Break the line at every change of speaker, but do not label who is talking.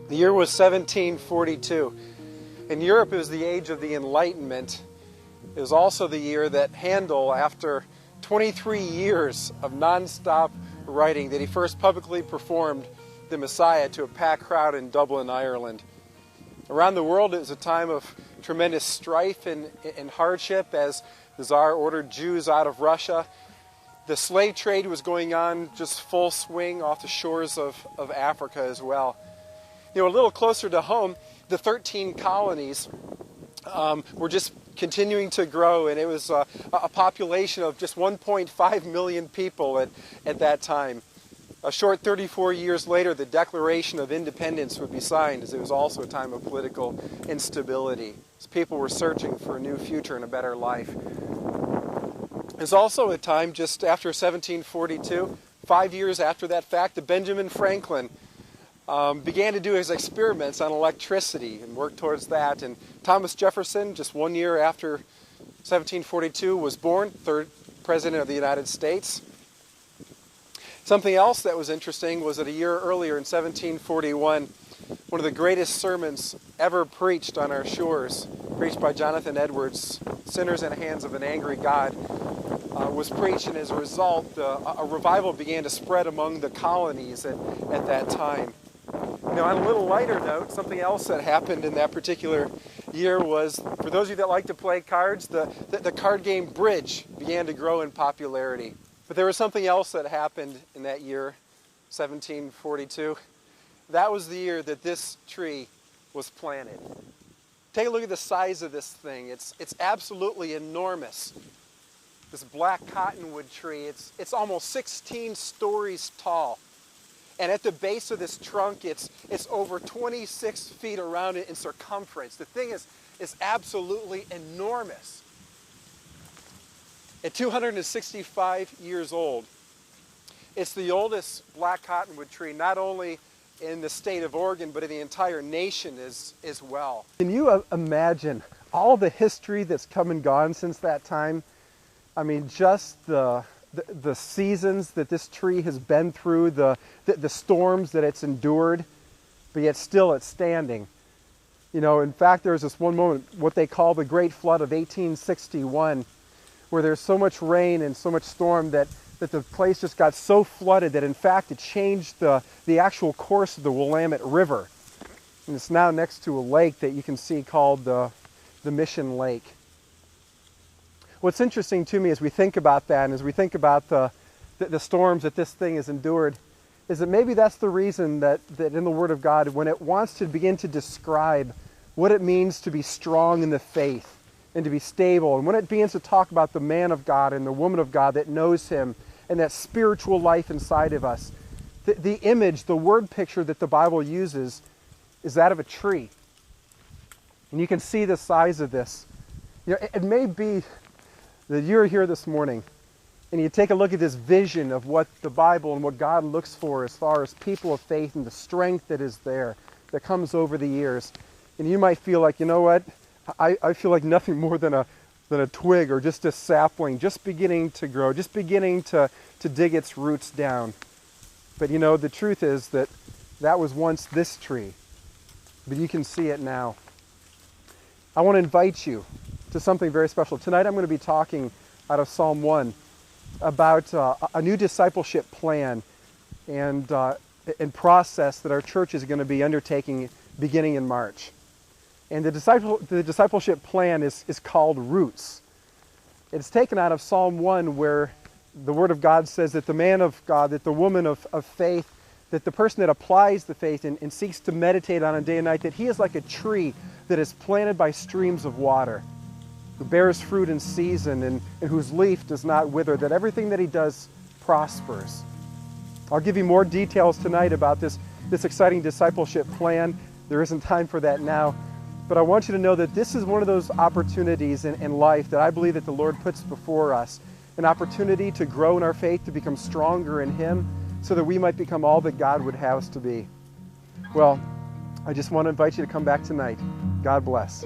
The year was 1742. In Europe, it was the age of the Enlightenment. It was also the year that Handel, after 23 years of nonstop writing, that he first publicly performed the Messiah to a packed crowd in Dublin, Ireland. Around the world, it was a time of tremendous strife and hardship as the Tsar ordered Jews out of Russia. The slave trade was going on just full swing off the shores of Africa as well. A little closer to home, the 13 colonies were just continuing to grow, and it was a population of just 1.5 million people at that time. A short 34 years later, the Declaration of Independence would be signed, as it was also a time of political instability, as people were searching for a new future and a better life. It was also a time just after 1742, 5 years after that fact, that Benjamin Franklin began to do his experiments on electricity and worked towards that. And Thomas Jefferson, just 1 year after 1742, was born, third president of the United States. Something else that was interesting was that a year earlier in 1741, one of the greatest sermons ever preached on our shores, preached by Jonathan Edwards, Sinners in the Hands of an Angry God, was preached, and as a result, a revival began to spread among the colonies at that time. On a little lighter note, something else that happened in that particular year was, for those of you that like to play cards, the card game Bridge began to grow in popularity. But there was something else that happened in that year, 1742. That was the year that this tree was planted. Take a look at the size of this thing. It's absolutely enormous. This black cottonwood tree, it's almost 16 stories tall. And at the base of this trunk, it's over 26 feet around it in circumference. The thing is absolutely enormous. At 265 years old, it's the oldest black cottonwood tree, not only in the state of Oregon, but in the entire nation as well. Can you imagine all the history that's come and gone since that time? I mean, just the seasons that this tree has been through, the storms that it's endured, but yet still it's standing. In fact, there's this one moment, what they call the Great Flood of 1861, where there's so much rain and so much storm that the place just got so flooded that in fact it changed the actual course of the Willamette River. And it's now next to a lake that you can see called the Mission Lake. What's interesting to me as we think about that, and as we think about the storms that this thing has endured, is that maybe that's the reason that in the Word of God, when it wants to begin to describe what it means to be strong in the faith and to be stable, and when it begins to talk about the man of God and the woman of God that knows Him and that spiritual life inside of us, the image, the word picture that the Bible uses is that of a tree. And you can see the size of this. It may be that you're here this morning and you take a look at this vision of what the Bible and what God looks for as far as people of faith and the strength that is there, that comes over the years. And you might feel like, I feel like nothing more than a twig or just a sapling, just beginning to grow, just beginning to dig its roots down. But the truth is that was once this tree, but you can see it now. I want to invite you to something very special. Tonight I'm going to be talking out of Psalm 1 about a new discipleship plan and process that our church is going to be undertaking beginning in March. And the discipleship plan is called Roots. It's taken out of Psalm 1, where the Word of God says that the man of God, that the woman of faith, that the person that applies the faith and seeks to meditate on it day and night, that he is like a tree that is planted by streams of water, who bears fruit in season and whose leaf does not wither, that everything that he does prospers. I'll give you more details tonight about this exciting discipleship plan. There isn't time for that now. But I want you to know that this is one of those opportunities in life that I believe that the Lord puts before us. An opportunity to grow in our faith, to become stronger in Him, so that we might become all that God would have us to be. Well, I just want to invite you to come back tonight. God bless.